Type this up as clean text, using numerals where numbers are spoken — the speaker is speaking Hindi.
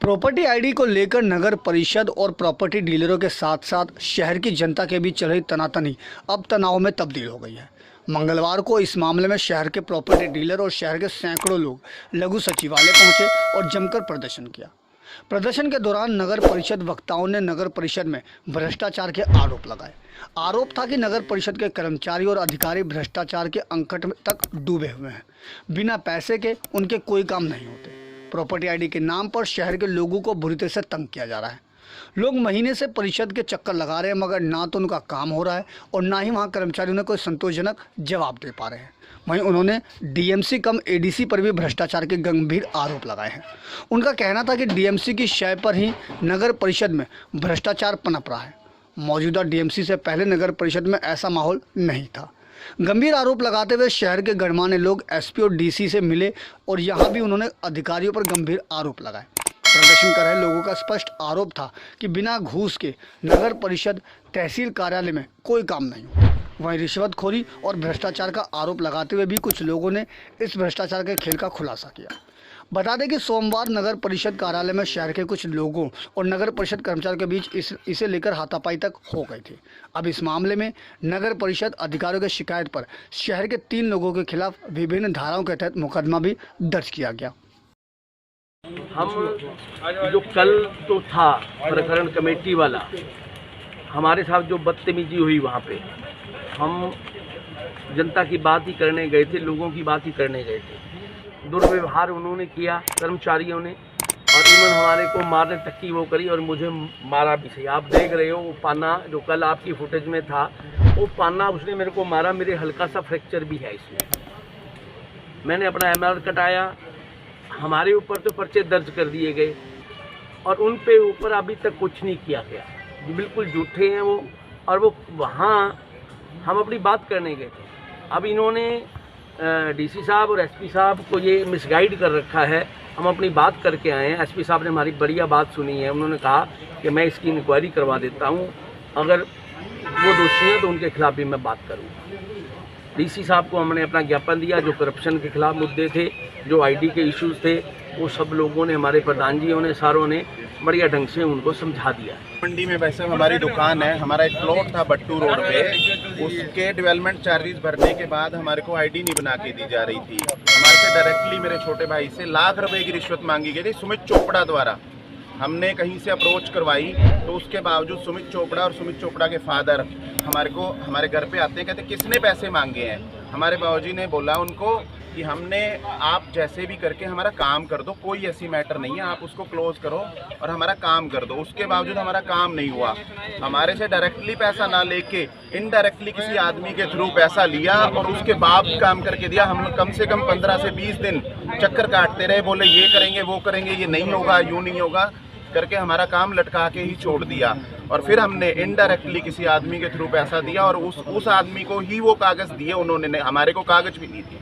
प्रॉपर्टी आईडी को लेकर नगर परिषद और प्रॉपर्टी डीलरों के साथ साथ शहर की जनता के बीच चल रही तनातनी अब तनाव में तब्दील हो गई है। मंगलवार को इस मामले में शहर के प्रॉपर्टी डीलर और शहर के सैकड़ों लोग लघु सचिवालय पहुंचे और जमकर प्रदर्शन किया। प्रदर्शन के दौरान नगर परिषद वक्ताओं ने नगर परिषद में भ्रष्टाचार के आरोप लगाए। आरोप था कि नगर परिषद के कर्मचारी और अधिकारी भ्रष्टाचार के अंकट तक डूबे हुए हैं। बिना पैसे के उनके कोई काम नहीं होते। प्रॉपर्टी आईडी के नाम पर शहर के लोगों को बुरी तरह से तंग किया जा रहा है। लोग महीने से परिषद के चक्कर लगा रहे हैं, मगर ना तो उनका काम हो रहा है और ना ही वहां कर्मचारियों ने कोई संतोषजनक जवाब दे पा रहे हैं। वहीं उन्होंने डीएमसी कम एडीसी पर भी भ्रष्टाचार के गंभीर आरोप लगाए हैं। उनका कहना था कि डीएमसी की शय पर ही नगर परिषद में भ्रष्टाचार पनप रहा है। मौजूदा डीएमसी से पहले नगर परिषद में ऐसा माहौल नहीं था। गंभीर आरोप लगाते हुए शहर के गणमान्य लोग एसपी और डीसी से मिले और यहां भी उन्होंने अधिकारियों पर गंभीर आरोप लगाए। प्रदर्शन कर रहे लोगों का स्पष्ट आरोप था कि बिना घूस के नगर परिषद तहसील कार्यालय में कोई काम नहीं होता। वहीं रिश्वतखोरी और भ्रष्टाचार का आरोप लगाते हुए भी कुछ लोगों ने इस भ्रष्टाचार के खेल का खुलासा किया। बता दें कि सोमवार नगर परिषद कार्यालय में शहर के कुछ लोगों और नगर परिषद कर्मचारियों के बीच इसे लेकर हाथापाई तक हो गई थी। अब इस मामले में नगर परिषद अधिकारियों की शिकायत पर शहर के 3 लोगों के खिलाफ विभिन्न धाराओं के तहत मुकदमा भी दर्ज किया गया। हम जो कल तो था प्रकरण कमेटी वाला, हमारे साथ जो बदतमीजी हुई वहाँ पे, हम जनता की बात ही करने गए थे, लोगों की बात ही करने गए थे। दुर्व्यवहार उन्होंने किया कर्मचारियों ने, और इवन हमारे को मारने तक की वो करी और मुझे मारा भी सही। आप देख रहे हो वो पाना जो कल आपकी फुटेज में था, वो पाना उसने मेरे को मारा। मेरे हल्का सा फ्रैक्चर भी है इसमें। मैंने अपना एमआर कटाया। हमारे ऊपर तो पर्चे दर्ज कर दिए गए और उन पे ऊपर अभी तक कुछ नहीं किया गया। बिल्कुल झूठे हैं वो। और वो वहाँ हम अपनी बात करने गए थे। अब इन्होंने डीसी साहब और एसपी साहब को ये मिसगाइड कर रखा है। हम अपनी बात करके आए हैं। एसपी साहब ने हमारी बढ़िया बात सुनी है। उन्होंने कहा कि मैं इसकी इंक्वायरी करवा देता हूँ, अगर वो दोषी हैं तो उनके खिलाफ भी मैं बात करूँगा। डीसी साहब को हमने अपना ज्ञापन दिया। जो करप्शन के खिलाफ मुद्दे थे, जो आईडी के इश्यूज़ थे, वो सब लोगों ने, हमारे प्रधान जियों ने, सारों ने बढ़िया ढंग से उनको समझा दिया। मंडी में वैसे हमारी दुकान है। हमारा एक प्लॉट था बट्टू रोड पे, उसके डेवलपमेंट चार्जेस भरने के बाद हमारे को आईडी नहीं बना के दी जा रही थी। हमारे से डायरेक्टली मेरे छोटे भाई से लाख रुपए की रिश्वत मांगी गई थी सुमित चोपड़ा द्वारा। हमने कहीं से अप्रोच करवाई तो उसके बावजूद सुमित चोपड़ा और सुमित चोपड़ा के फादर हमारे घर पे आते हैं, कहते किसने पैसे मांगे हैं। हमारे बाबूजी ने बोला उनको कि हमने, आप जैसे भी करके हमारा काम कर दो, कोई ऐसी मैटर नहीं है, आप उसको क्लोज करो और हमारा काम कर दो। उसके बावजूद हमारा काम नहीं हुआ। हमारे से डायरेक्टली पैसा ना लेके इनडायरेक्टली किसी आदमी के थ्रू पैसा लिया और उसके बाद काम करके दिया। हम कम से कम 15 से 20 दिन चक्कर काटते रहे, बोले ये करेंगे वो करेंगे, ये नहीं होगा, यूँ नहीं होगा करके हमारा काम लटका के ही छोड़ दिया। और फिर हमने इनडायरेक्टली किसी आदमी के थ्रू पैसा दिया और उस आदमी को ही वो कागज़ दिए उन्होंने, हमारे को कागज़ भी नहीं दिए।